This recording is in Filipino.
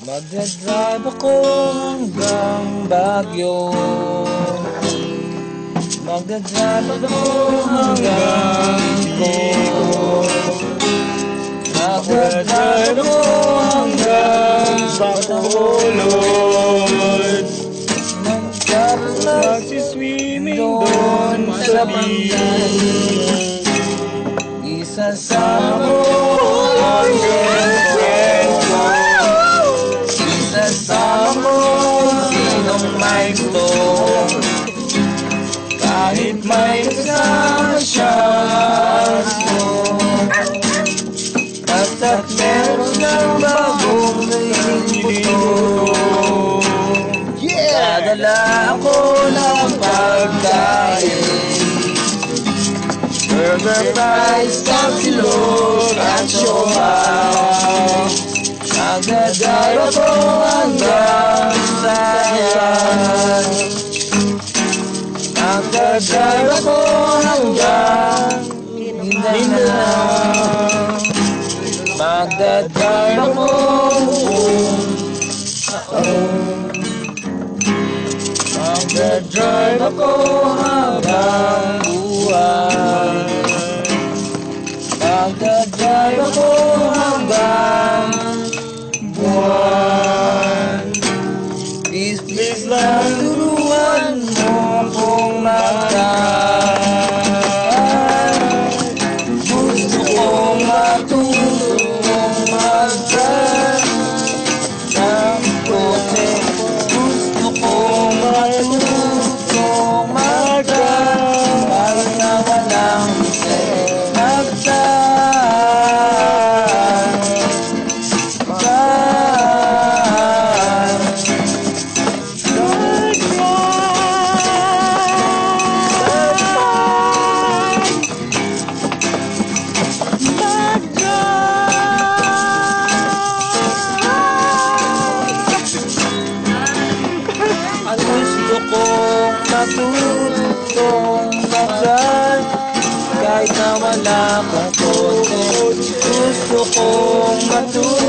Magdadrive ako hanggang Baguio. Magdadrive ako hanggang Bicol. Magdadrive ako hanggang Bacolod. Magsiswimming doon sa beach. Isasama mo ang girlfriend ko. Isasama mo sinong may gusto. Kahit may kasama siya basta't meron ng bagong naibuto. Dadala ako ng pagkain, burger, fries, tapsilog at siomay. Magdadrive ako hanggang Saan. Magdadrive ako hanggang Mindanao. Magdadrive ako Magdadrive ako habang buhay. Magdadrive ako hanggang buwan. Please, please lang turuan mo kung mag-drive. Gusto kong matutong mag-drive ng kotse. Gusto kong matutong mag-drive kahit na walang mag-drive. Gusto kong matutong mag-drive kahit na wala akong kotse. Gusto kong matutong